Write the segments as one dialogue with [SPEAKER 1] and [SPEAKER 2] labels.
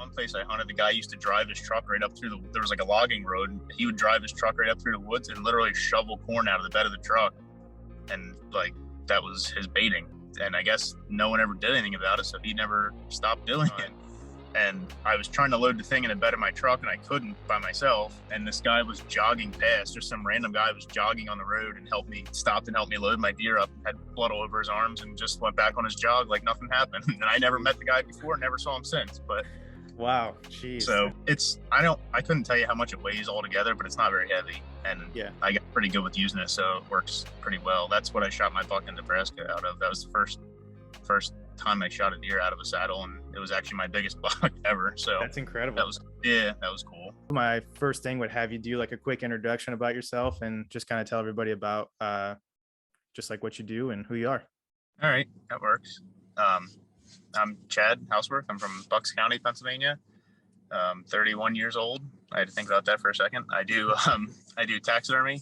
[SPEAKER 1] one place I hunted, the guy used to drive his truck right up through there was like a logging road, and he would drive his truck right up through the woods and literally shovel corn out of the bed of the truck. And like, that was his baiting. And I guess no one ever did anything about it, so he never stopped doing it. And I was trying to load the thing in the bed of my truck, and I couldn't by myself. And this guy was jogging past, just some random guy was jogging on the road and stopped and helped me load my deer up, had blood all over his arms, and just went back on his jog like nothing happened. And I never met the guy before, never saw him since. But
[SPEAKER 2] wow, jeez.
[SPEAKER 1] So I couldn't tell you how much it weighs altogether, but it's not very heavy. And yeah, I got pretty good with using it, so it works pretty well. That's what I shot my buck in Nebraska out of. That was the first time I shot a deer out of a saddle, and it was actually my biggest buck ever. So
[SPEAKER 2] that's incredible.
[SPEAKER 1] That was cool.
[SPEAKER 2] My first thing would have you do like a quick introduction about yourself and just kind of tell everybody about just like what you do and who you are.
[SPEAKER 1] All right, that works. I'm Chad Housworth. I'm from Bucks County, Pennsylvania. 31 years old. I had to think about that for a second. I do taxidermy,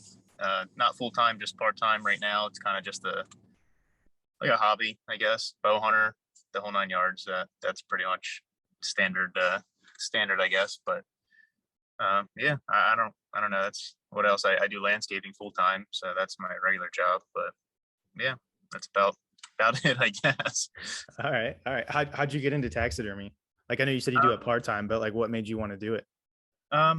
[SPEAKER 1] not full time, just part time right now. It's kind of just like a hobby, I guess. Bow hunter, the whole 9 yards. That's pretty much standard, I guess. But yeah, I don't know. That's what else. I do landscaping full time, so that's my regular job. But yeah, that's about it, I guess.
[SPEAKER 2] All right. How'd you get into taxidermy? Like, I know you said you do it part time, but like, what made you want to do it?
[SPEAKER 1] I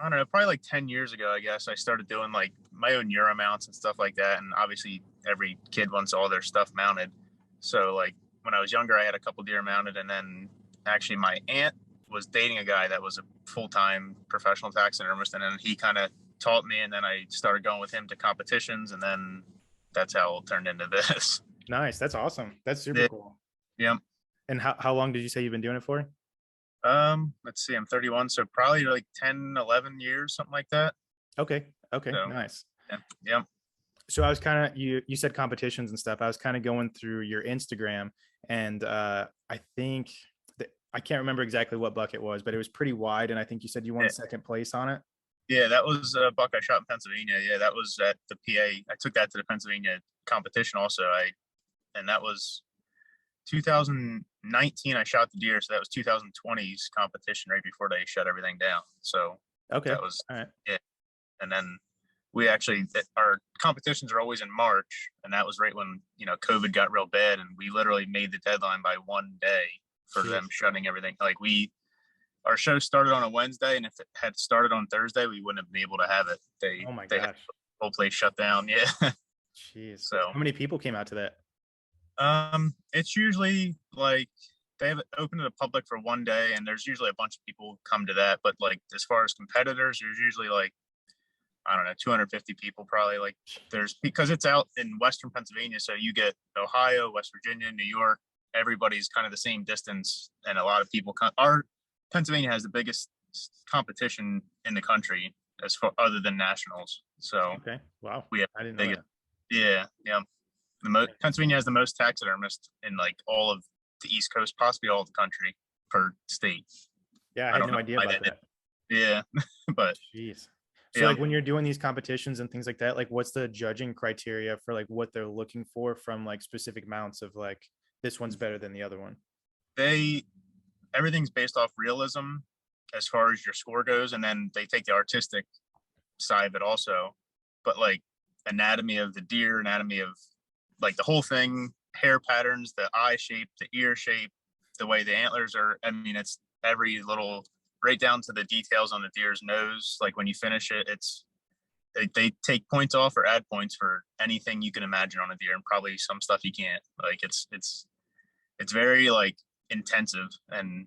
[SPEAKER 1] don't know, probably like 10 years ago, I guess, I started doing like my own Euro mounts and stuff like that. And obviously every kid wants all their stuff mounted. So like when I was younger, I had a couple deer mounted, and then actually my aunt was dating a guy that was a full-time professional taxidermist, and then he kind of taught me, and then I started going with him to competitions, and then that's how it turned into this.
[SPEAKER 2] Nice. That's awesome. That's super cool.
[SPEAKER 1] Yeah.
[SPEAKER 2] And how long did you say you've been doing it for?
[SPEAKER 1] Let's see, I'm 31, so probably like 10, 11 years, something like that.
[SPEAKER 2] Okay. So, nice.
[SPEAKER 1] Yeah.
[SPEAKER 2] So I was kind of, you said competitions and stuff. I was kind of going through your Instagram, and I think that, I can't remember exactly what buck it was, but it was pretty wide, and I think you said you won second place on it.
[SPEAKER 1] Yeah, that was a buck I shot in Pennsylvania. Yeah, that was at the PA. I took that to the Pennsylvania competition also. And that was 2019. I shot the deer, so that was 2020's competition right before they shut everything down. So
[SPEAKER 2] okay,
[SPEAKER 1] that was
[SPEAKER 2] all right.
[SPEAKER 1] Yeah. And then we actually, our competitions are always in March, and that was right when COVID got real bad, and we literally made the deadline by one day for them shutting everything. Like our show started on a Wednesday, and if it had started on Thursday, we wouldn't have been able to have it. They had the whole place shut down. Yeah.
[SPEAKER 2] Jeez.
[SPEAKER 1] So
[SPEAKER 2] how many people came out to that?
[SPEAKER 1] It's usually like they have it open to the public for one day, and there's usually a bunch of people come to that. But like as far as competitors, there's usually like, I don't know, 250 people probably. Like because it's out in Western Pennsylvania, so you get Ohio, West Virginia, New York. Everybody's kind of the same distance, and a lot of people come. Our Pennsylvania has the biggest competition in the country as far other than nationals. So
[SPEAKER 2] okay, wow,
[SPEAKER 1] we have
[SPEAKER 2] I didn't know that.
[SPEAKER 1] Yeah. Pennsylvania has the most taxidermists in like all of the East Coast, possibly all of the country per state.
[SPEAKER 2] Yeah, I had no idea about that.
[SPEAKER 1] Yeah, but
[SPEAKER 2] jeez. So like when you're doing these competitions and things like that, like what's the judging criteria for like what they're looking for from like specific mounts of like this one's better than the other one?
[SPEAKER 1] Everything's based off realism as far as your score goes, and then they take the artistic side of it also. But like anatomy of the deer, anatomy of like the whole thing, hair patterns, the eye shape, the ear shape, the way the antlers are. I mean, it's every little, right down to the details on the deer's nose. Like when you finish it, they take points off or add points for anything you can imagine on a deer, and probably some stuff you can't. Like it's very like intensive and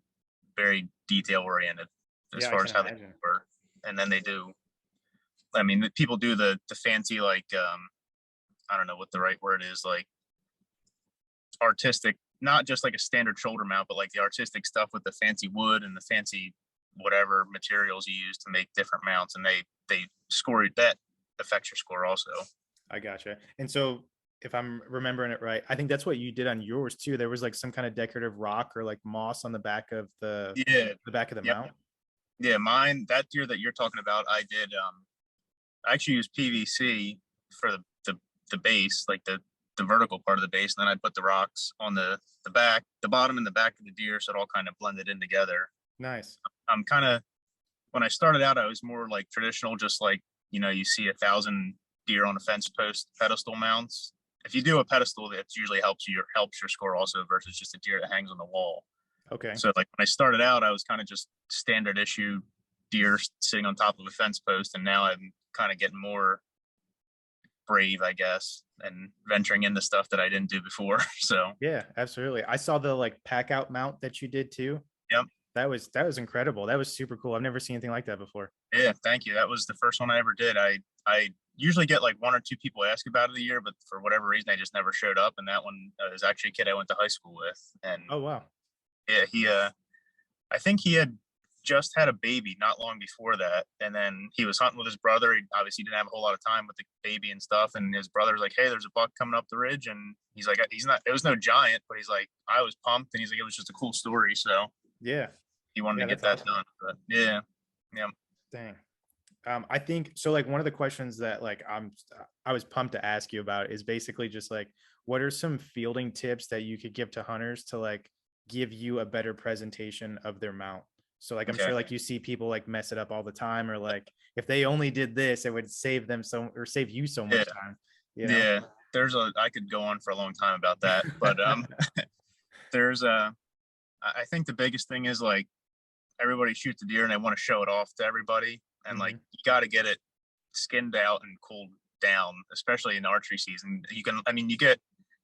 [SPEAKER 1] very detail oriented as far as how they work. And then they do, I mean, people do the fancy, like, I don't know what the right word is, like artistic, not just like a standard shoulder mount, but like the artistic stuff with the fancy wood and the fancy whatever materials you use to make different mounts. And they score that affects your score also.
[SPEAKER 2] I gotcha. And so if I'm remembering it right, I think that's what you did on yours too. There was like some kind of decorative rock or like moss on the back of the back of the mount.
[SPEAKER 1] Yeah, mine, that deer that you're talking about, I did I actually used PVC for the base, like the vertical part of the base, and then I put the rocks on the back, the bottom and the back of the deer, so it all kind of blended in together.
[SPEAKER 2] Nice.
[SPEAKER 1] I'm kind of, when I started out, I was more like traditional, just like, you see 1,000 deer on a fence post pedestal mounts. If you do a pedestal, that usually helps your score also versus just a deer that hangs on the wall.
[SPEAKER 2] Okay.
[SPEAKER 1] So like when I started out, I was kind of just standard issue deer sitting on top of a fence post, and now I'm kind of getting more brave, I guess, and venturing into stuff that I didn't do before. So
[SPEAKER 2] Yeah, absolutely. I saw the like pack out mount that you did too.
[SPEAKER 1] yep.
[SPEAKER 2] That was incredible. That was super cool. I've never seen anything like that before.
[SPEAKER 1] Yeah, thank you. That was the first one I ever did. I usually get like one or two people ask about it a year, but for whatever reason, I just never showed up. And that one is actually a kid I went to high school with, and
[SPEAKER 2] Oh wow.
[SPEAKER 1] yeah, I think he had just had a baby not long before that, and then he was hunting with his brother. He obviously didn't have a whole lot of time with the baby and stuff, and his brother's like, "Hey, there's a buck coming up the ridge," and he's like, "He's not. It was no giant, but he's like, I was pumped, and he's like, it was just a cool story." So
[SPEAKER 2] Yeah.
[SPEAKER 1] he wanted
[SPEAKER 2] Yeah,
[SPEAKER 1] to get
[SPEAKER 2] that's
[SPEAKER 1] that
[SPEAKER 2] awesome.
[SPEAKER 1] done. But yeah, yeah,
[SPEAKER 2] Dang. I think so. Like one of the questions that like I was pumped to ask you about is basically just like, what are some fielding tips that you could give to hunters to like give you a better presentation of their mount? So like I'm
[SPEAKER 1] okay,
[SPEAKER 2] sure like you see people like mess it up all the time, or like if they only did this, it would save them so or save you so
[SPEAKER 1] yeah,
[SPEAKER 2] much time, you know?
[SPEAKER 1] yeah. I could go on for a long time about that, but there's a. I think the biggest thing is like everybody shoots a deer and they want to show it off to everybody, and like
[SPEAKER 2] Mhm.
[SPEAKER 1] you got to get it skinned out and cooled down, especially in archery season. I mean, you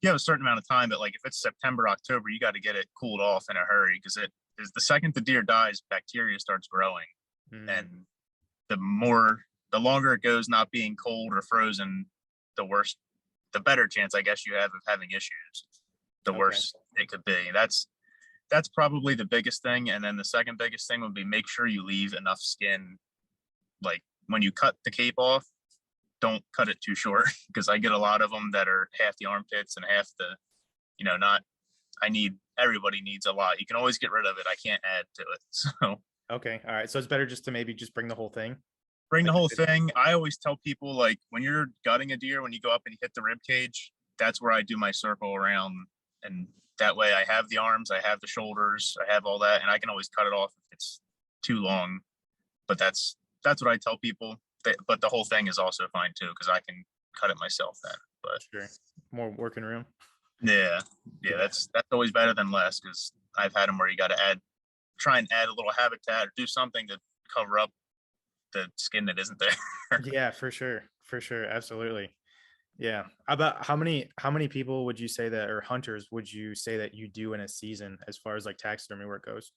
[SPEAKER 1] have a certain amount of time, but like if it's September, October, you got to get it cooled off in a hurry, because it is the second the deer dies, bacteria starts growing,
[SPEAKER 2] Mm.
[SPEAKER 1] and the longer it goes not being cold or frozen, the worse, the better chance I guess you have of having issues. The
[SPEAKER 2] Okay.
[SPEAKER 1] worse it could be. That's probably the biggest thing, and then the second biggest thing would be make sure you leave enough skin. Like when you cut the cape off, don't cut it too short, because I get a lot of them that are half the armpits and half the, not. Everybody needs a lot. You can always get rid of it. I can't add to it. So
[SPEAKER 2] Okay. All right. So it's better just to maybe just bring the whole thing.
[SPEAKER 1] bring the
[SPEAKER 2] Like
[SPEAKER 1] whole
[SPEAKER 2] if it,
[SPEAKER 1] thing. I always tell people, like, when you're gutting a deer, when you go up and you hit the rib cage, that's where I do my circle around, and that way I have the arms, I have the shoulders, I have all that, and I can always cut it off if it's too long. But that's what I tell people. But the whole thing is also fine too, because I can cut it myself then. But
[SPEAKER 2] sure. More working room.
[SPEAKER 1] yeah, yeah,
[SPEAKER 2] Yeah.
[SPEAKER 1] that's always better than less, because I've had them where you got to try and add a little habitat or do something to cover up the skin that isn't there.
[SPEAKER 2] Yeah, for sure. For sure. Absolutely. Yeah. About how many people would you say that or hunters would you say that you do in a season as far as like taxidermy work goes?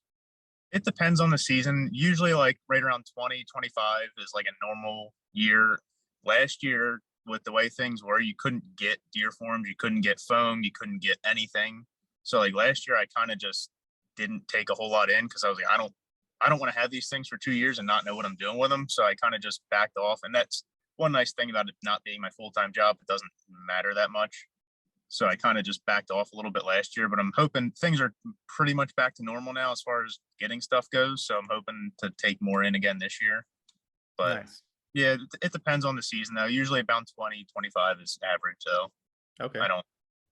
[SPEAKER 1] It depends on the season. Usually like right around 20, 25 is like a normal year. Last year, with the way things were, you couldn't get deer forms, you couldn't get foam, you couldn't get anything. So like last year I kind of just didn't take a whole lot in, because I was like, I don't want to have these things for 2 years and not know what I'm doing with them. So I kind of just backed off. And that's one nice thing about it not being my full-time job. It doesn't matter that much. So I kind of just backed off a little bit last year, but I'm hoping things are pretty much back to normal now as far as getting stuff goes. So I'm hoping to take more in again this year. But
[SPEAKER 2] Nice.
[SPEAKER 1] yeah, it depends on the season though. Usually about 20, 25 is average. So
[SPEAKER 2] Okay.
[SPEAKER 1] I don't,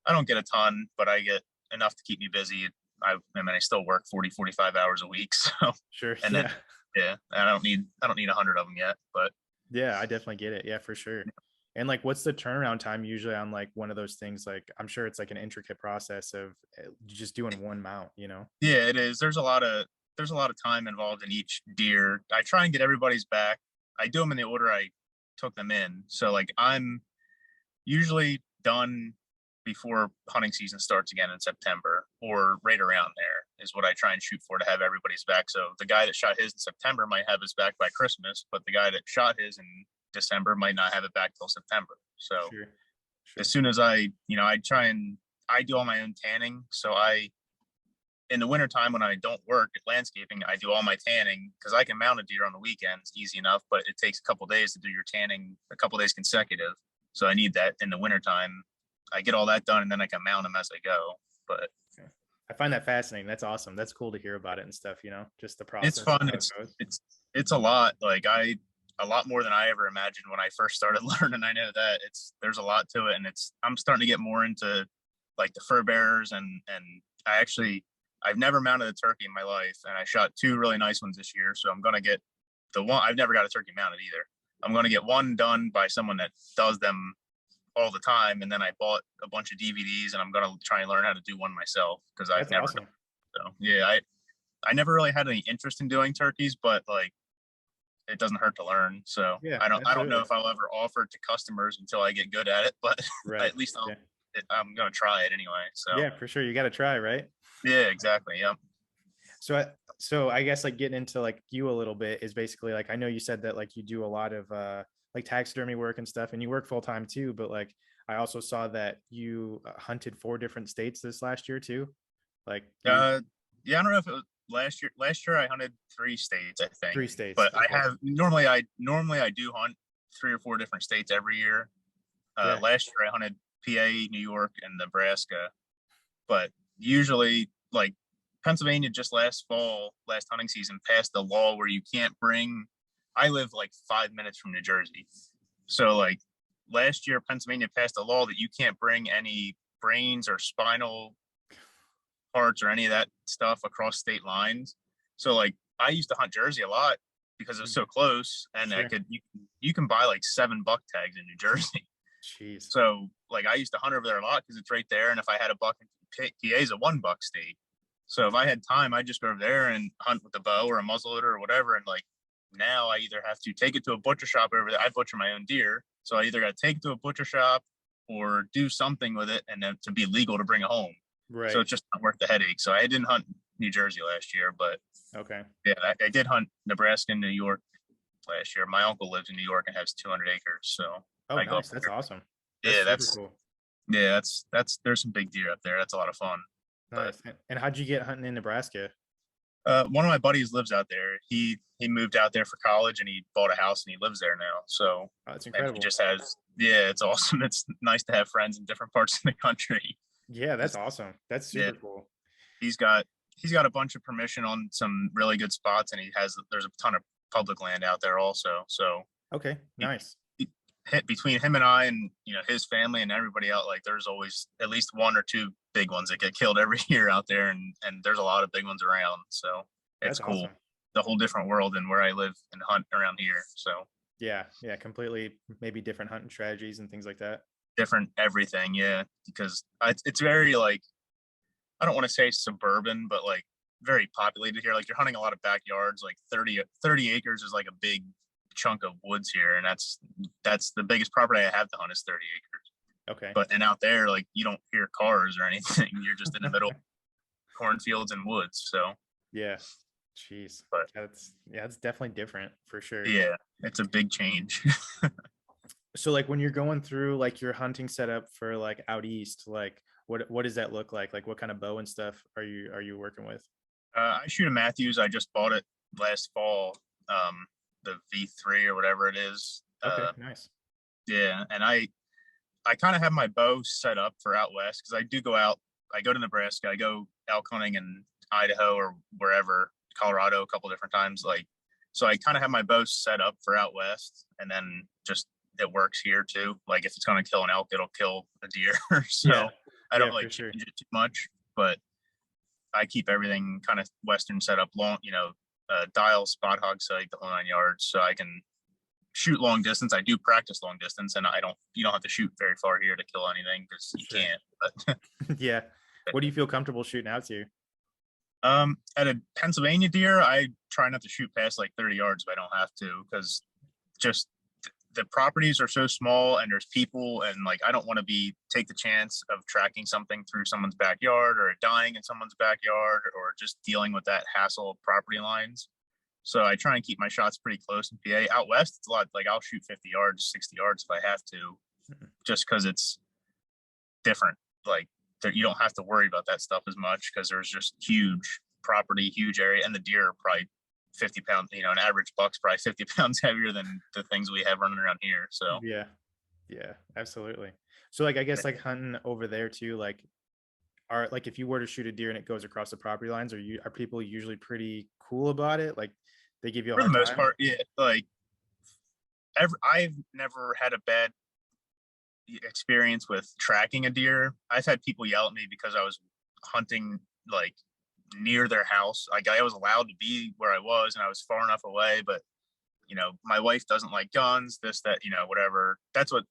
[SPEAKER 1] I don't get a ton, but I get enough to keep me busy. I mean, I still work 40, 45 hours a week. So,
[SPEAKER 2] Sure.
[SPEAKER 1] and then,
[SPEAKER 2] Yeah.
[SPEAKER 1] yeah, I don't need 100 of them yet, but
[SPEAKER 2] Yeah, I definitely get it. Yeah, for sure. And like what's the turnaround time usually on like one of those things? Like I'm sure it's like an intricate process of just doing one mount, you know?
[SPEAKER 1] yeah, it is. There's a lot of time involved in each deer. I try and get everybody's back. I do them in the order I took them in. So like I'm usually done before hunting season starts again in September, or right around there is what I try and shoot for, to have everybody's back. So the guy that shot his in September might have his back by Christmas, but the guy that shot his in December might not have it back till September. So
[SPEAKER 2] Sure.
[SPEAKER 1] as
[SPEAKER 2] Sure.
[SPEAKER 1] soon as I do all my own tanning. So in the wintertime when I don't work at landscaping, I do all my tanning, because I can mount a deer on the weekends easy enough, but it takes a couple days to do your tanning, a couple days consecutive. So I need that in the wintertime. I get all that done, and then I can mount them as I go. But
[SPEAKER 2] Okay. I find that fascinating. That's awesome. That's cool to hear about it and stuff, you know, just the
[SPEAKER 1] it's
[SPEAKER 2] process of
[SPEAKER 1] fun.
[SPEAKER 2] how it goes.
[SPEAKER 1] It's a lot. Like a lot more than I ever imagined when I first started learning. I know that there's a lot to it, and I'm starting to get more into like the fur bearers, and I actually I've never mounted a turkey in my life, and I shot 2 really nice ones this year. So I'm gonna get the one. I've never got a turkey mounted either. I'm gonna get one done by someone that does them all the time, and then I bought a bunch of DVDs, and I'm gonna try and learn how to do one myself because I've
[SPEAKER 2] That's
[SPEAKER 1] never
[SPEAKER 2] awesome.
[SPEAKER 1] done. So yeah, I never really had any interest in doing turkeys, but like it doesn't hurt to learn. So
[SPEAKER 2] Yeah,
[SPEAKER 1] I don't know
[SPEAKER 2] absolutely.
[SPEAKER 1] if I'll ever offer it to customers until I get good at it, but
[SPEAKER 2] Right.
[SPEAKER 1] at least
[SPEAKER 2] Yeah.
[SPEAKER 1] I'm gonna try it anyway. So
[SPEAKER 2] Yeah, for sure. You got to try, right?
[SPEAKER 1] yeah, exactly. Yep.
[SPEAKER 2] So I guess like getting into like you a little bit is basically like I know you said that like you do a lot of like taxidermy work and stuff and you work full time too, but like I also saw that you hunted 4 different states this last year too. Like you
[SPEAKER 1] Yeah, I don't know if it was last year. Last year I hunted 3 states, I think.
[SPEAKER 2] 3 states.
[SPEAKER 1] But
[SPEAKER 2] Okay.
[SPEAKER 1] normally I do hunt 3 or 4 different states every year.
[SPEAKER 2] Yeah.
[SPEAKER 1] Last year I hunted PA, New York, and Nebraska. But usually, like Pennsylvania, just last hunting season, passed a law where you can't bring. I live like 5 minutes from New Jersey, so like last year Pennsylvania passed a law that you can't bring any brains or spinal parts or any of that stuff across state lines. So like I used to hunt Jersey a lot because it was so close, and I
[SPEAKER 2] Sure.
[SPEAKER 1] could you can buy like 7 buck tags in New Jersey.
[SPEAKER 2] Jeez.
[SPEAKER 1] So like I used to hunt over there a lot because it's right there, and if I had a buck in PA is a 1 buck state. So if I had time, I'd just go over there and hunt with a bow or a muzzleloader or whatever. And like now, I either have to take it to a butcher shop over there. I butcher my own deer, so I either got to take it to a butcher shop or do something with it, and then to be legal to bring it home. So
[SPEAKER 2] Right.
[SPEAKER 1] it's just not worth the headache. So I didn't hunt New Jersey last year, but
[SPEAKER 2] Okay.
[SPEAKER 1] yeah, I did hunt Nebraska and New York last year. My uncle lives in New York and has 200 acres, so
[SPEAKER 2] Oh,
[SPEAKER 1] I go up
[SPEAKER 2] nice. That's
[SPEAKER 1] there.
[SPEAKER 2] awesome. That's
[SPEAKER 1] Yeah,
[SPEAKER 2] super cool.
[SPEAKER 1] that's there's some big deer up there. That's a lot of fun. But
[SPEAKER 2] Nice. And how'd you get hunting in Nebraska?
[SPEAKER 1] one of my buddies lives out there. He moved out there for college and he bought a house and he lives there now. So
[SPEAKER 2] Oh, that's
[SPEAKER 1] and he
[SPEAKER 2] incredible.
[SPEAKER 1] just has yeah, it's awesome. It's nice to have friends in different parts of the country.
[SPEAKER 2] Yeah, that's
[SPEAKER 1] Just
[SPEAKER 2] awesome. That's
[SPEAKER 1] yeah,
[SPEAKER 2] super cool.
[SPEAKER 1] he's got he's got a bunch of permission on some really good spots, and there's a ton of public land out there also. So
[SPEAKER 2] Okay,
[SPEAKER 1] he,
[SPEAKER 2] nice.
[SPEAKER 1] he, between him and I, and his family and everybody out, like there's always at least 1 or 2 big ones that get killed every year out there, and there's a lot of big ones around. So it's
[SPEAKER 2] That's
[SPEAKER 1] cool.
[SPEAKER 2] awesome.
[SPEAKER 1] The whole different world than where I live and hunt around here. So
[SPEAKER 2] Yeah, yeah, completely maybe different hunting strategies and things like that.
[SPEAKER 1] different everything, yeah. Because it's very like I don't want to say suburban, but like very populated here. Like you're hunting a lot of backyards. Like 30 acres is like a big chunk of woods here, and that's the biggest property I have to hunt is 30 acres.
[SPEAKER 2] Okay.
[SPEAKER 1] But and out there, like you don't hear cars or anything. You're just in the middle of cornfields and woods. So,
[SPEAKER 2] Yeah. Jeez.
[SPEAKER 1] but
[SPEAKER 2] That's definitely different for sure.
[SPEAKER 1] yeah, it's a big change.
[SPEAKER 2] So like when you're going through like your hunting setup for like out east, like what does that look like? Like what kind of bow and stuff are you working with?
[SPEAKER 1] I shoot a Mathews. I just bought it last fall. The V3 or whatever it is.
[SPEAKER 2] Okay, nice.
[SPEAKER 1] Yeah, and I kind of have my bow set up for out west because I do go out. I go to Nebraska. I go elk hunting in Idaho or wherever, Colorado, a couple different times. Like, so I kind of have my bow set up for out west, and then just it works here too. Like, if it's going to kill an elk, it'll kill a deer.
[SPEAKER 2] Yeah.
[SPEAKER 1] So I
[SPEAKER 2] Yeah,
[SPEAKER 1] don't
[SPEAKER 2] for
[SPEAKER 1] like
[SPEAKER 2] sure.
[SPEAKER 1] change it too much, but I keep everything kind of western set up long. Dial, spot hog sight, the whole 9 yards, so I can shoot long distance. I do practice long distance, and you don't have to shoot very far here to kill anything because you
[SPEAKER 2] Sure.
[SPEAKER 1] can't. But
[SPEAKER 2] Yeah. What do you feel comfortable shooting out to?
[SPEAKER 1] at a Pennsylvania deer, I try not to shoot past like 30 yards if I don't have to, because just the properties are so small and there's people, and like I don't want to take the chance of tracking something through someone's backyard or dying in someone's backyard or just dealing with that hassle of property lines. So I try and keep my shots pretty close in PA. Out west, it's a lot like I'll shoot 50 yards, 60 yards if I have to, just because it's different. Like you don't have to worry about that stuff as much because there's just huge property, huge area, and the deer are probably 50 pounds. An average buck's probably 50 pounds heavier than the things we have running around here. So
[SPEAKER 2] Yeah. Yeah, absolutely. So like I guess like hunting over there too, like are like if you were to shoot a deer and it goes across the property lines, are people usually pretty cool about it? Like they give you a
[SPEAKER 1] for the
[SPEAKER 2] hard
[SPEAKER 1] most
[SPEAKER 2] time?
[SPEAKER 1] part, yeah. Like I've never had a bad experience with tracking a deer. I've had people yell at me because I was hunting like near their house. Like I was allowed to be where I was, and I was far enough away, but my wife doesn't like guns, this, that, whatever. That's what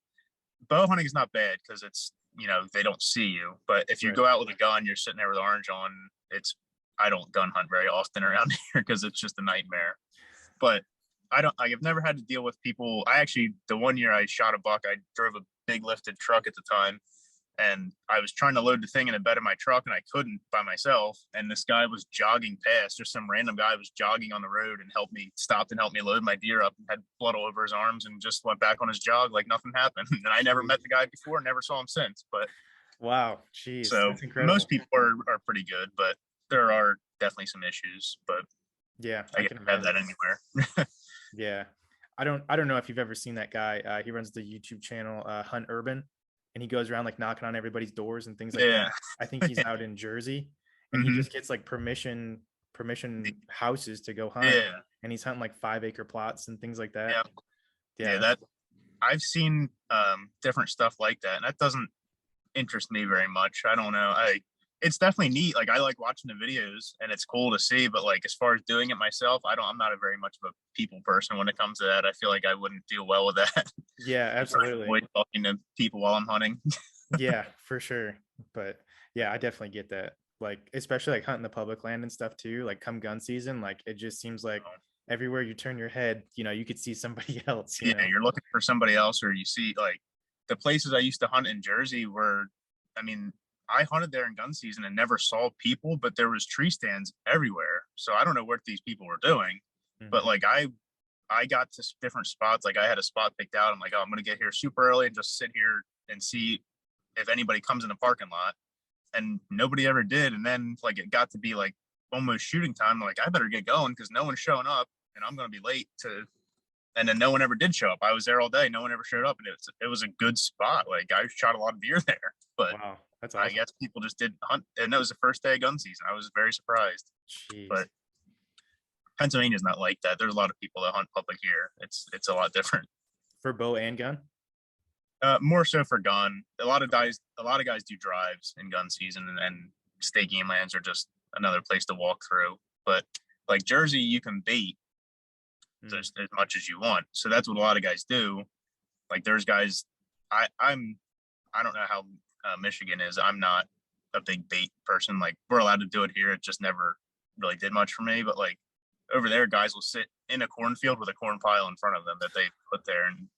[SPEAKER 1] bow hunting is not bad because it's, they don't see you. But if you
[SPEAKER 2] Right.
[SPEAKER 1] go out with a gun, you're sitting there with orange on. I don't gun hunt very often around here because it's just a nightmare. But I've never had to deal with people. The one year I shot a buck, I drove a big lifted truck at the time, and I was trying to load the thing in the bed of my truck, and I couldn't by myself. And this guy was jogging past, just some random guy was jogging on the road and stopped and helped me load my deer up, and had blood all over his arms, and just went back on his jog like nothing happened. And I never met the guy before, never saw him since. But
[SPEAKER 2] Wow, jeez,
[SPEAKER 1] so
[SPEAKER 2] that's incredible.
[SPEAKER 1] most people are pretty good, but there are definitely some issues. But
[SPEAKER 2] yeah,
[SPEAKER 1] I can have that anywhere.
[SPEAKER 2] Yeah, I don't know if you've ever seen that guy. He runs the YouTube channel Hunt Urban, and he goes around like knocking on everybody's doors and things like that. I think he's out in Jersey, and he just gets like permission houses to go hunt.
[SPEAKER 1] Yeah.
[SPEAKER 2] And he's hunting like 5-acre plots and things like that.
[SPEAKER 1] Yeah, that I've seen different stuff like that, and that doesn't interest me very much. I don't know. It's definitely neat. Like I like watching the videos, and it's cool to see. But like as far as doing it myself, I'm not a very much of a people person when it comes to that. I feel like I wouldn't deal well with that.
[SPEAKER 2] Yeah, absolutely.
[SPEAKER 1] Avoid talking to people while I'm hunting.
[SPEAKER 2] Yeah, for sure. But yeah, I definitely get that. Like especially like hunting the public land and stuff too. Like come gun season, like it just seems like everywhere you turn your head, you could see somebody else.
[SPEAKER 1] You're looking for somebody else, or you see like the places I used to hunt in Jersey were, I hunted there in gun season and never saw people, but there was tree stands everywhere. So I don't know what these people were doing, but like I got to different spots. Like I had a spot picked out. I'm like, oh, I'm going to get here super early and just sit here and see if anybody comes in the parking lot. And nobody ever did. And then like it got to be like almost shooting time. I'm like, I better get going because no one's showing up and I'm going to be late and then no one ever did show up. I was there all day. No one ever showed up. And it was a good spot. Like I shot a lot of deer there, but
[SPEAKER 2] wow, that's awesome.
[SPEAKER 1] I guess people just didn't hunt. And that was the first day of gun season. I was very surprised.
[SPEAKER 2] Jeez.
[SPEAKER 1] But Pennsylvania's not like that. There's a lot of people that hunt public here. It's a lot different.
[SPEAKER 2] For bow and gun?
[SPEAKER 1] More so for gun. A lot of guys do drives in gun season, and state game lands are just another place to walk through. But like Jersey, you can bait as much as you want. So that's what a lot of guys do. Like there's guys, I don't know how Michigan is. I'm not a big bait person. Like we're allowed to do it here. It just never really did much for me. But like over there, guys will sit in a cornfield with a corn pile in front of them that they put there. And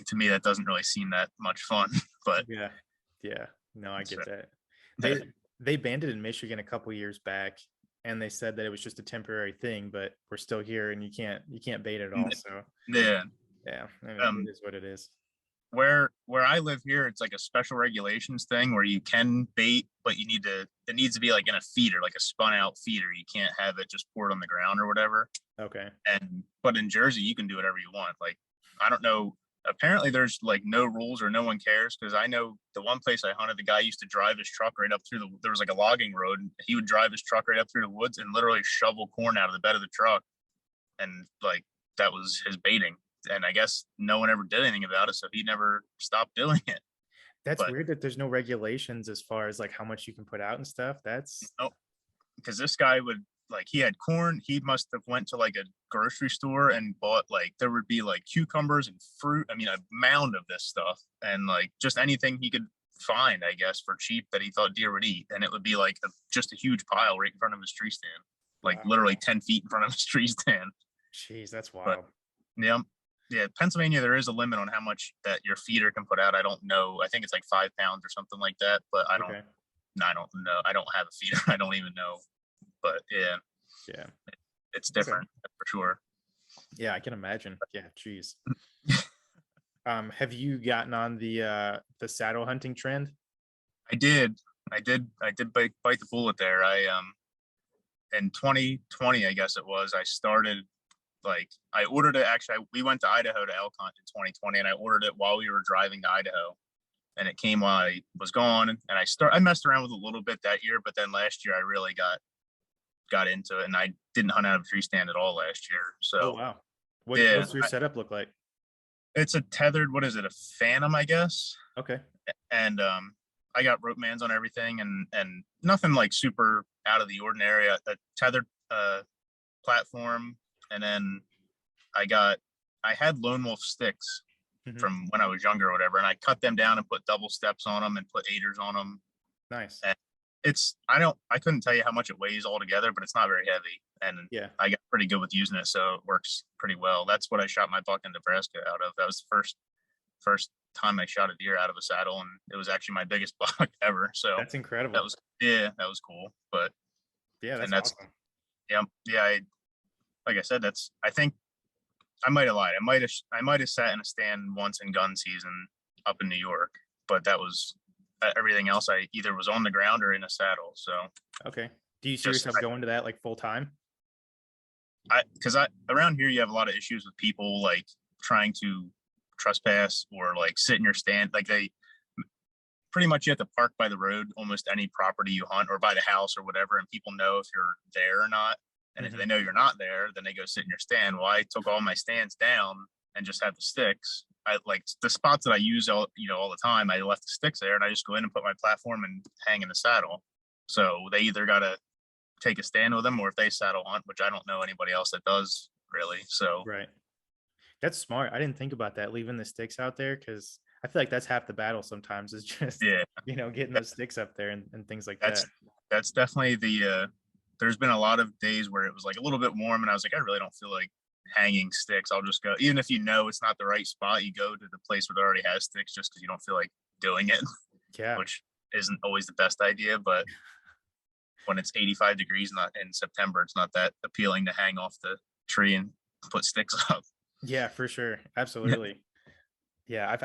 [SPEAKER 1] to me, that doesn't really seem that much fun. But
[SPEAKER 2] yeah. No, I get that. They banned it in Michigan a couple years back, and they said that it was just a temporary thing, but we're still here and you can't bait at all. So
[SPEAKER 1] yeah,
[SPEAKER 2] it is what it is.
[SPEAKER 1] Where I live here, it's like a special regulations thing where you can bait, but it needs to be like in a feeder, like a spun out feeder. You can't have it just poured on the ground or whatever.
[SPEAKER 2] Okay.
[SPEAKER 1] But in Jersey, you can do whatever you want. Like, I don't know. Apparently there's like no rules or no one cares, because I know the one place I hunted, the guy used to drive his truck right up through there was like a logging road, and he would drive his truck right up through the woods and literally shovel corn out of the bed of the truck. And like, that was his baiting. And I guess no one ever did anything about it. So he never stopped doing it.
[SPEAKER 2] That's weird that there's no regulations as far as like how much you can put out and stuff.
[SPEAKER 1] Because this guy would, like, he had corn. He must have went to like a grocery store and bought, like, there would be like cucumbers and fruit. I mean, a mound of this stuff, and like just anything he could find, I guess, for cheap that he thought deer would eat. And it would be like just a huge pile right in front of his tree stand, like literally 10 feet in front of his tree stand.
[SPEAKER 2] Jeez, that's wild.
[SPEAKER 1] But, yeah, Pennsylvania, there is a limit on how much that your feeder can put out. I don't know. I think it's like 5 pounds or something like that, but I don't know. I don't have a feeder. I don't even know. But yeah, it's different for sure.
[SPEAKER 2] Yeah, I can imagine. Yeah, geez. Have you gotten on the saddle hunting trend?
[SPEAKER 1] I did bite the bullet there. In 2020, I guess it was, I started, like, I ordered it. Actually, we went to Idaho to elk hunt in 2020, and I ordered it while we were driving to Idaho, and it came while I was gone. And I messed around with it a little bit that year, but then last year I really got into it, and I didn't hunt out of a tree stand at all last year. So,
[SPEAKER 2] oh wow, what's your setup look like?
[SPEAKER 1] It's a tethered, what is it, a Phantom, I guess.
[SPEAKER 2] Okay.
[SPEAKER 1] And I got rope mans on everything, and nothing like super out of the ordinary, a tethered platform, and then I had Lone Wolf sticks from when I was younger or whatever, and I cut them down and put double steps on them and put aiders on them.
[SPEAKER 2] Nice.
[SPEAKER 1] And I couldn't tell you how much it weighs altogether, but it's not very heavy, and I got pretty good with using it, so it works pretty well. That's what I shot my buck in Nebraska out of. That was the first time I shot a deer out of a saddle, and it was actually my biggest buck ever. So
[SPEAKER 2] that's incredible.
[SPEAKER 1] That was cool. But
[SPEAKER 2] that's awesome.
[SPEAKER 1] Like I said, I think I might have lied. I might have sat in a stand once in gun season up in New York, but that was everything else. I either was on the ground or in a saddle. So
[SPEAKER 2] okay. Do you see yourself going to that like full time?
[SPEAKER 1] Because around here you have a lot of issues with people like trying to trespass or like sit in your stand. Like they pretty much, you have to park by the road almost any property you hunt, or by the house or whatever, and people know if you're there or not. And if they know you're not there, then they go sit in your stand. Well, I took all my stands down and just had the sticks. I like the spots that I use all the time. I left the sticks there, and I just go in and put my platform and hang in the saddle. So they either got to take a stand with them, or if they saddle hunt, which I don't know anybody else that does really. So
[SPEAKER 2] right. That's smart. I didn't think about that, leaving the sticks out there, because I feel like that's half the battle sometimes, is just getting those sticks up there and things like that.
[SPEAKER 1] That's definitely there's been a lot of days where it was like a little bit warm and I was like, I really don't feel like hanging sticks. I'll just go, even if it's not the right spot, you go to the place where it already has sticks just because you don't feel like doing it. Yeah. Which isn't always the best idea, but when it's 85 degrees in September, it's not that appealing to hang off the tree and put sticks up.
[SPEAKER 2] Yeah, for sure. Absolutely. Yeah.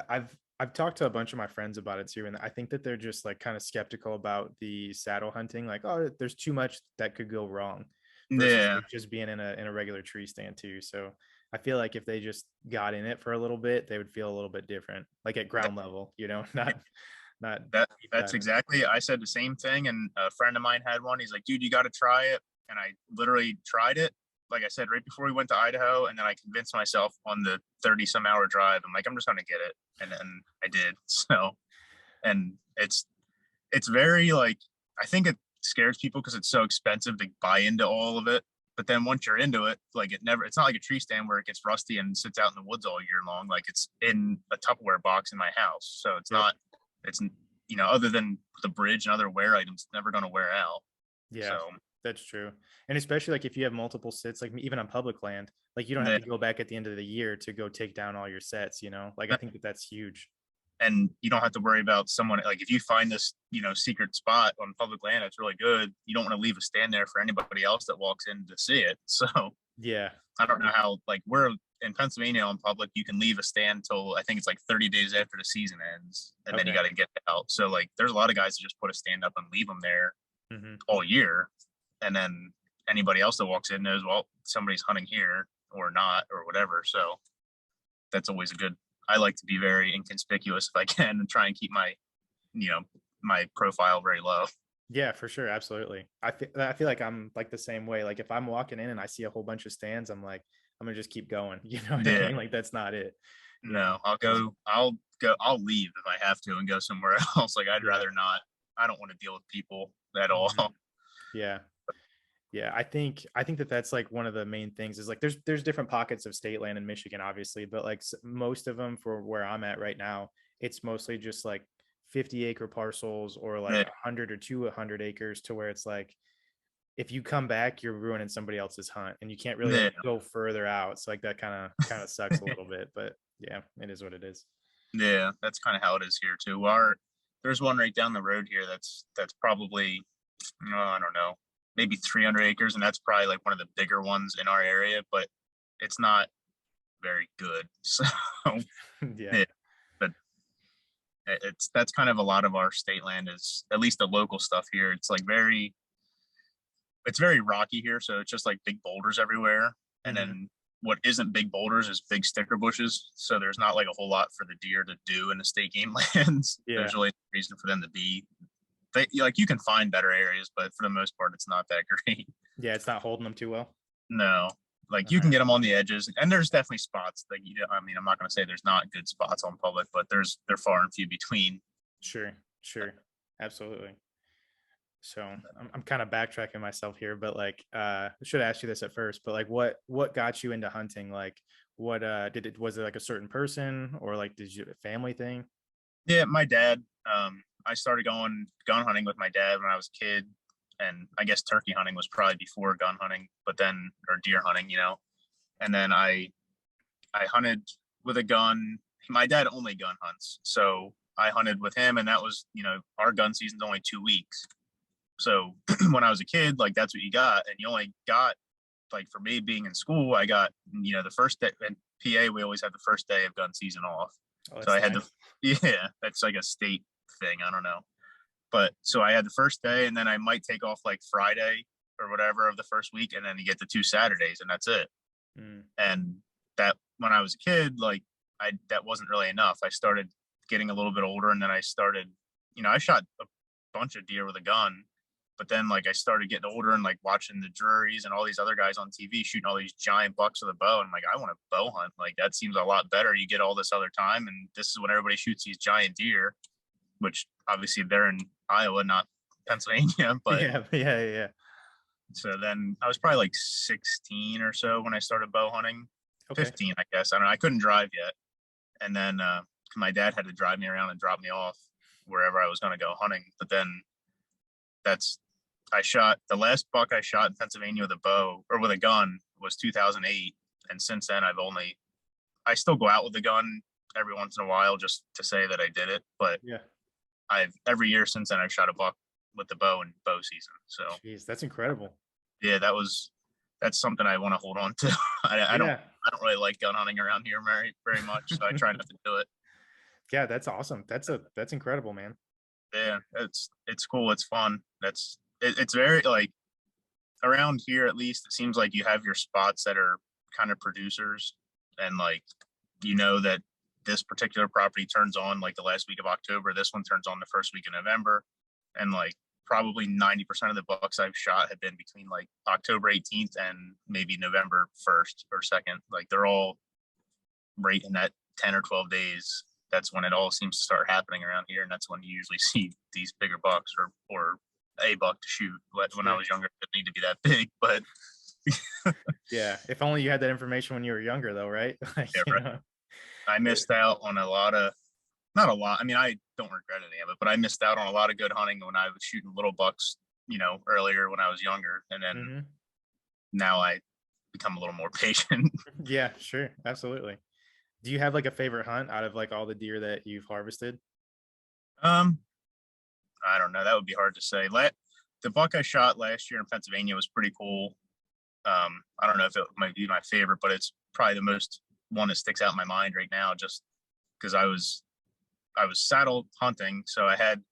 [SPEAKER 2] I've talked to a bunch of my friends about it too, and I think that they're just like kind of skeptical about the saddle hunting. Like, oh, there's too much that could go wrong. Versus just being in a regular tree stand too. So I feel like if they just got in it for a little bit, they would feel a little bit different, like at ground level. Not
[SPEAKER 1] that's exactly. I said the same thing, and a friend of mine had one. He's like, dude, you got to try it, and I literally tried it. Like I said, right before we went to Idaho, and then I convinced myself on the 30-some hour drive. I'm like, I'm just going to get it. And then I did. So, and it's very like, I think it scares people because it's so expensive to buy into all of it. But then once you're into it, like it's not like a tree stand where it gets rusty and sits out in the woods all year long. Like it's in a Tupperware box in my house. So it's other than the bridge and other wear items, it's never going to wear out.
[SPEAKER 2] Yeah. So, that's true. And especially like if you have multiple sets, like even on public land, like you don't have to go back at the end of the year to go take down all your sets, like I think that's huge.
[SPEAKER 1] And you don't have to worry about someone, like if you find this, secret spot on public land that's really good, you don't want to leave a stand there for anybody else that walks in to see it. So
[SPEAKER 2] yeah,
[SPEAKER 1] I don't know how, like we're in Pennsylvania on public, you can leave a stand till I think it's like 30 days after the season ends, and then you got to get out. So like there's a lot of guys that just put a stand up and leave them there all year. And then anybody else that walks in knows, well, somebody's hunting here or not or whatever. So that's always I like to be very inconspicuous if I can and try and keep my, my profile very low.
[SPEAKER 2] Yeah, for sure. Absolutely. I feel like I'm like the same way. Like if I'm walking in and I see a whole bunch of stands, I'm like, I'm going to just keep going. You know what I mean? Like that's not it.
[SPEAKER 1] No, I'll leave if I have to and go somewhere else. Like I'd rather not. I don't want to deal with people at all.
[SPEAKER 2] Yeah. Yeah, I think that that's like one of the main things is like there's different pockets of state land in Michigan, obviously, but like most of them for where I'm at right now, it's mostly just like 50-acre parcels or like 100 or 200 acres, to where it's like if you come back, you're ruining somebody else's hunt, and you can't really like go further out. So like that kind of sucks a little bit, but yeah, it is what it is.
[SPEAKER 1] Yeah, that's kind of how it is here too. There's one right down the road here that's probably, I don't know, maybe 300 acres, and that's probably like one of the bigger ones in our area, but it's not very good. So but that's kind of a lot of our state land, is at least the local stuff here. It's like it's very rocky here, so it's just like big boulders everywhere, and then what isn't big boulders is big sticker bushes, so there's not like a whole lot for the deer to do in the state game lands. There's really no reason for them to be. You can find better areas, but for the most part, it's not that great.
[SPEAKER 2] Yeah, it's not holding them too well.
[SPEAKER 1] No, like you can get them on the edges, and there's definitely spots that I mean, I'm not going to say there's not good spots on public, but they're far and few between.
[SPEAKER 2] Sure, absolutely. So I'm kind of backtracking myself here, but like, I should have asked you this at first, but like, what got you into hunting? Like, what was it like a certain person, or like did you a family thing?
[SPEAKER 1] Yeah, my dad. I started going gun hunting with my dad when I was a kid, and I guess turkey hunting was probably before gun hunting, but then or deer hunting, And then I hunted with a gun. My dad only gun hunts, so I hunted with him, and that was our gun season's only 2 weeks. So when I was a kid, like that's what you got, and you only got like for me being in school, I got the first day in PA. We always had the first day of gun season off,
[SPEAKER 2] Oh,
[SPEAKER 1] so
[SPEAKER 2] that's
[SPEAKER 1] I had
[SPEAKER 2] nice.
[SPEAKER 1] yeah, that's like a state thing. I don't know, but so I had the first day, and then I might take off like Friday or whatever of the first week, and then you get the 2 Saturdays, and that's it.
[SPEAKER 2] Mm.
[SPEAKER 1] And that when I was a kid, like that wasn't really enough. I started getting a little bit older, and then I started, I shot a bunch of deer with a gun, but then like I started getting older and like watching the Drurys and all these other guys on TV shooting all these giant bucks with a bow. And I'm like, I want to bow hunt. Like that seems a lot better. You get all this other time, and this is when everybody shoots these giant deer, which obviously they're in Iowa, not Pennsylvania. But
[SPEAKER 2] Yeah, yeah, yeah.
[SPEAKER 1] so then I was probably like 16 or so when I started bow hunting.
[SPEAKER 2] Okay.
[SPEAKER 1] 15, I guess. I don't know. I couldn't drive yet. And then my dad had to drive me around and drop me off wherever I was going to go hunting. But then that's, I shot the last buck I shot in Pennsylvania with a bow or with a gun was 2008. And since then, I still go out with the gun every once in a while just to say that I did it. But
[SPEAKER 2] Yeah.
[SPEAKER 1] every year since then, I've shot a buck with the bow in bow season. So
[SPEAKER 2] Jeez, that's incredible.
[SPEAKER 1] yeah, that's something I want to hold on to. I don't
[SPEAKER 2] Yeah.
[SPEAKER 1] I don't really like gun hunting around here very much, so I try not to do it.
[SPEAKER 2] Yeah, that's awesome. That's incredible, man.
[SPEAKER 1] Yeah, it's cool. It's fun. It's very like around here at least. It seems like you have your spots that are kind of producers, and like that this particular property turns on like the last week of October. This one turns on the first week of November, and like probably 90% of the bucks I've shot have been between like October 18th and maybe November 1st or 2nd. Like they're all right in that 10 or 12 days. That's when it all seems to start happening around here. And that's when you usually see these bigger bucks or a buck to shoot. When I
[SPEAKER 2] Sure.
[SPEAKER 1] was younger, it didn't need to be that big, but
[SPEAKER 2] Yeah. If only you had that information when you were younger, though, right? Like,
[SPEAKER 1] yeah, right. I missed out on a lot of, not a lot. I mean, I don't regret any of it, but I missed out on a lot of good hunting when I was shooting little bucks, earlier when I was younger. And then
[SPEAKER 2] Mhm.
[SPEAKER 1] now I become a little more patient.
[SPEAKER 2] Yeah, sure. Absolutely. Do you have like a favorite hunt out of like all the deer that you've harvested?
[SPEAKER 1] um, I don't know. That would be hard to say. The buck I shot last year in Pennsylvania was pretty cool. I don't know if it might be my favorite, but it's probably the most one that sticks out in my mind right now, just because I was saddle hunting, so I had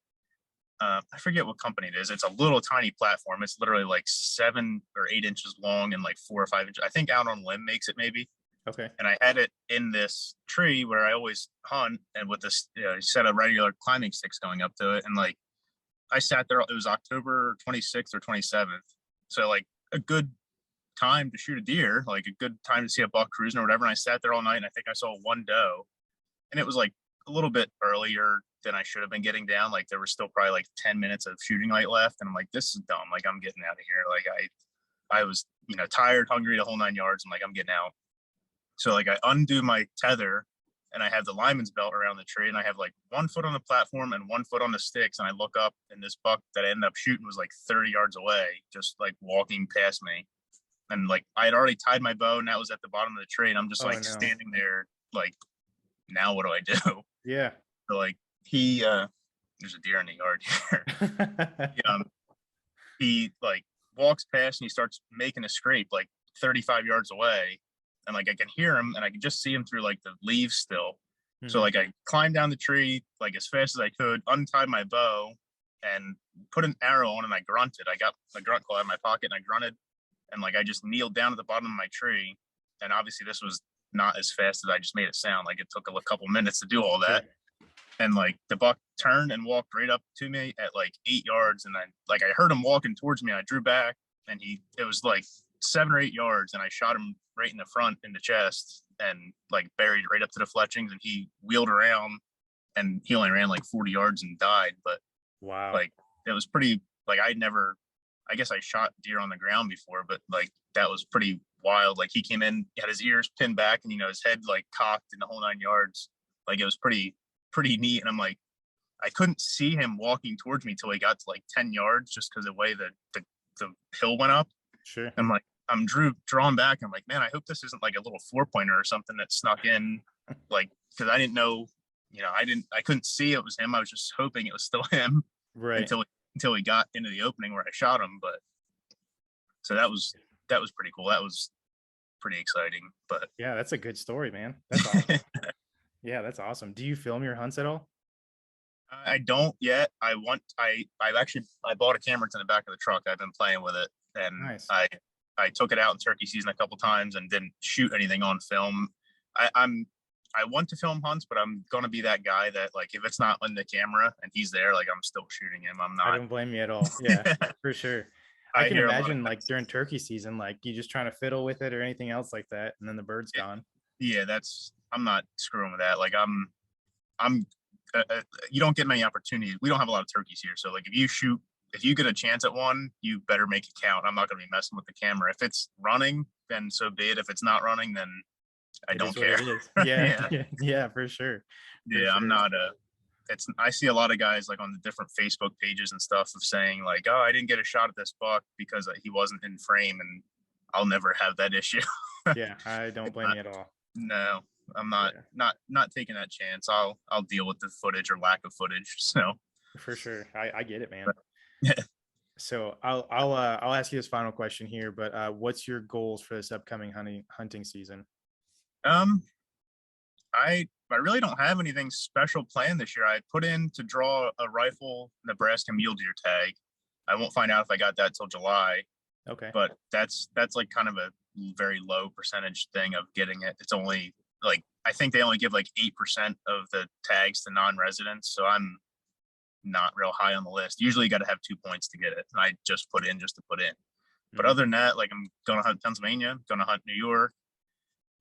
[SPEAKER 1] I forget what company it is. It's a little tiny platform. It's literally like 7 or 8 inches long and like 4 or 5 inches. I think Out on Limb makes it maybe.
[SPEAKER 2] Okay.
[SPEAKER 1] And I had it in this tree where I always hunt, and with this set of regular climbing sticks going up to it, and like I sat there. It was October 26th or 27th, so like a good time to shoot a deer, like a good time to see a buck cruising or whatever. And I sat there all night, and I think I saw one doe, and it was like a little bit earlier than I should have been getting down. Like there was still probably like 10 minutes of shooting light left, and I'm like, this is dumb. Like I'm getting out of here. Like I was tired, hungry, the whole 9 yards. I'm like, I'm getting out. So like I undo my tether, and I have the lineman's belt around the tree, and I have like 1 foot on the platform and 1 foot on the sticks. And I look up, and this buck that I ended up shooting was like 30 yards away, just like walking past me. And like I had already tied my bow, and that was at the bottom of the tree. And I'm just
[SPEAKER 2] Oh
[SPEAKER 1] like
[SPEAKER 2] no.
[SPEAKER 1] standing there, like, now what do I do?
[SPEAKER 2] Yeah.
[SPEAKER 1] So like there's a deer in the yard here. He like walks past, and he starts making a scrape like 35 yards away, and like I can hear him, and I can just see him through like the leaves still. So
[SPEAKER 2] Mhm.
[SPEAKER 1] like I climbed down the tree like as fast as I could, untied my bow, and put an arrow on, and I grunted. I got the grunt call out of my pocket, and I grunted, and like I just kneeled down at the bottom of my tree. And obviously this was not as fast as I just made it sound. Like it took a couple minutes to do all that.
[SPEAKER 2] Sure.
[SPEAKER 1] And like the buck turned and walked right up to me at like 8 yards, and I heard him walking towards me. I drew back, and it was like 7 or 8 yards, and I shot him right in the front in the chest, and like buried right up to the fletchings, and he wheeled around, and he only ran like 40 yards and died. But
[SPEAKER 2] Wow.
[SPEAKER 1] like it was pretty like I guess I shot deer on the ground before, but like that was pretty wild. Like he came in, had his ears pinned back, and his head like cocked in the whole 9 yards. Like it was pretty neat. And I'm like, I couldn't see him walking towards me till he got to like 10 yards, just because of the way the hill went up.
[SPEAKER 2] Sure.
[SPEAKER 1] I'm like, I'm drawn back. I'm like, man, I hope this isn't like a little 4-pointer or something that snuck in, like, because I didn't know, I couldn't see it was him. I was just hoping it was still him,
[SPEAKER 2] Right.
[SPEAKER 1] until he got into the opening where I shot him. But so that was pretty cool. That was pretty exciting. But
[SPEAKER 2] yeah, that's a good story, man. That's awesome. Yeah, that's awesome. Do you film your hunts at all?
[SPEAKER 1] I don't yet. I bought a camera to the back of the truck. I've been playing with it, and
[SPEAKER 2] Nice.
[SPEAKER 1] I took it out in turkey season a couple times and didn't shoot anything on film. I want to film hunts, but I'm gonna be that guy that, like, if it's not on the camera and he's there, like, I'm still shooting him. I'm
[SPEAKER 2] I
[SPEAKER 1] not.
[SPEAKER 2] don't blame you at all. Yeah, for sure. I can imagine, like, during turkey season, like, you just trying to fiddle with it or anything else like that, and then the bird's gone.
[SPEAKER 1] Yeah, I'm not screwing with that. Like, I'm you don't get many opportunities. We don't have a lot of turkeys here, so like if you get a chance at one, you better make it count. I'm not going to be messing with the camera. If it's running, then so be it. If it's not running, then I don't care.
[SPEAKER 2] Yeah, yeah, for sure.
[SPEAKER 1] Yeah, I'm not I see a lot of guys like on the different Facebook pages and stuff of saying like, oh, I didn't get a shot at this buck because he wasn't in frame, and I'll never have that issue.
[SPEAKER 2] Yeah, I don't blame you at all.
[SPEAKER 1] No, I'm not taking that chance. I'll deal with the footage or lack of footage. So
[SPEAKER 2] for sure, I get it, man.
[SPEAKER 1] Yeah.
[SPEAKER 2] So I'll ask you this final question here, but what's your goals for this upcoming hunting season?
[SPEAKER 1] I really don't have anything special planned this year. I put in to draw a rifle Nebraska mule deer tag. I won't find out if I got that till July.
[SPEAKER 2] Okay.
[SPEAKER 1] But that's like kind of a very low percentage thing of getting it. It's only like, I think they only give like 8% of the tags to non-residents. So I'm not real high on the list. Usually you got to have 2 points to get it. And I just put in just to put in. But other than that, like, I'm going to hunt Pennsylvania, going to hunt New York,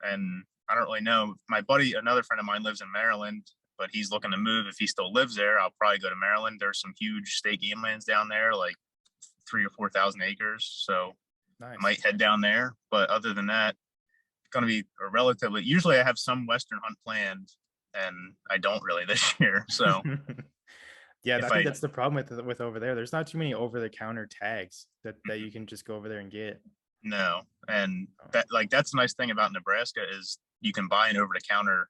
[SPEAKER 1] and I don't really know. My buddy, another friend of mine, lives in Maryland, but he's looking to move. If he still lives there, I'll probably go to Maryland. There's some huge state game lands down there, like 3,000 or 4,000 acres. So
[SPEAKER 2] nice.
[SPEAKER 1] I might head down there. But other than that, it's going to be a relatively, usually I have some Western hunt planned, and I don't really this year. So
[SPEAKER 2] yeah, I think that's the problem with over there. There's not too many over-the-counter tags that you can just go over there and get.
[SPEAKER 1] No, and that's the nice thing about Nebraska is you can buy an over-the-counter,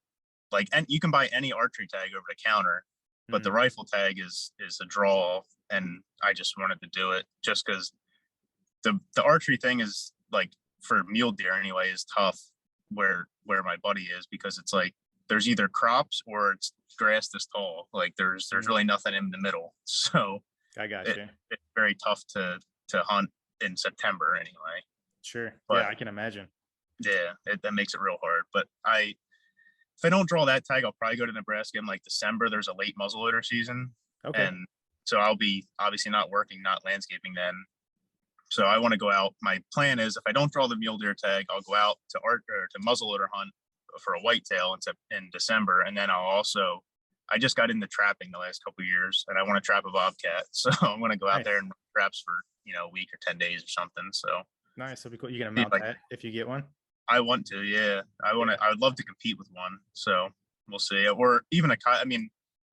[SPEAKER 1] and you can buy any archery tag over the counter, but the rifle tag is a draw, and I just wanted to do it just because the archery thing is, like, for mule deer anyway, is tough where my buddy is, because it's like there's either crops or it's grass this tall. Like there's really nothing in the middle. So
[SPEAKER 2] I got you.
[SPEAKER 1] It's very tough to hunt in September anyway.
[SPEAKER 2] Sure.
[SPEAKER 1] But,
[SPEAKER 2] yeah, I can imagine.
[SPEAKER 1] Yeah, that makes it real hard. But if I don't draw that tag, I'll probably go to Nebraska in like December. There's a late muzzleloader season.
[SPEAKER 2] Okay.
[SPEAKER 1] And so I'll be obviously not working, not landscaping then. So I want to go out. My plan is, if I don't draw the mule deer tag, I'll go out to muzzleloader hunt for a whitetail in December. And then I just got into trapping the last couple of years, and I want to trap a bobcat. So I'm going to go out there and traps for, a week or 10 days or something. So
[SPEAKER 2] nice. That'd be cool. You gonna mount that if you get one?
[SPEAKER 1] I want to, yeah. I would love to compete with one. So we'll see. Or even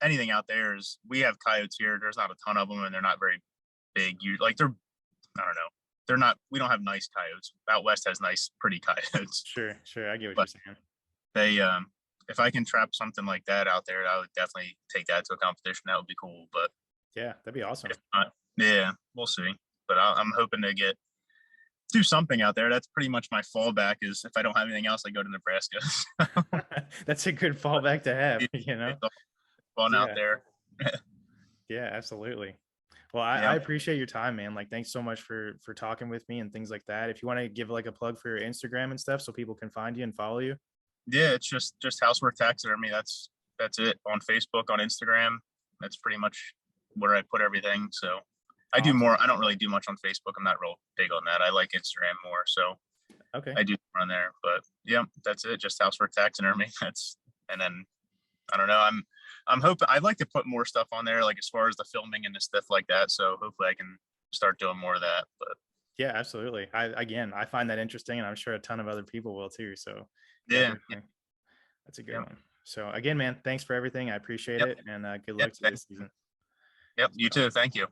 [SPEAKER 1] anything out there is, we have coyotes here. There's not a ton of them, and they're not very big. I don't know. We don't have nice coyotes. Out west has nice, pretty coyotes.
[SPEAKER 2] Sure. I get what you're saying.
[SPEAKER 1] They, if I can trap something like that out there, I would definitely take that to a competition. That would be cool. But
[SPEAKER 2] yeah, that'd be awesome.
[SPEAKER 1] Yeah, we'll see. But I'm hoping to do something out there. That's pretty much my fallback, is if I don't have anything else, I go to Nebraska.
[SPEAKER 2] That's a good fallback to have,
[SPEAKER 1] It's fun out there.
[SPEAKER 2] Yeah, absolutely. Well, I appreciate your time, man. Like, thanks so much for talking with me and things like that. If you want to give like a plug for your Instagram and stuff so people can find you and follow you.
[SPEAKER 1] Yeah, it's just Housworth Taxidermy. That's it. On Facebook, on Instagram. That's pretty much where I put everything. So I do more. I don't really do much on Facebook. I'm not real big on that. I like Instagram more. So
[SPEAKER 2] okay,
[SPEAKER 1] I do more on there. But yeah, that's it. Just Housworth Taxidermy. And then I don't know. I'm hoping, I'd like to put more stuff on there, like as far as the filming and the stuff like that. So hopefully I can start doing more of that. But
[SPEAKER 2] Yeah, absolutely. I find that interesting, and I'm sure a ton of other people will too. So yeah,
[SPEAKER 1] yeah,
[SPEAKER 2] definitely. That's a good
[SPEAKER 1] yep,
[SPEAKER 2] one. So again, man, thanks for everything. I appreciate
[SPEAKER 1] yep,
[SPEAKER 2] it, and good
[SPEAKER 1] yep,
[SPEAKER 2] luck to this season.
[SPEAKER 1] yep. You too. Thank you.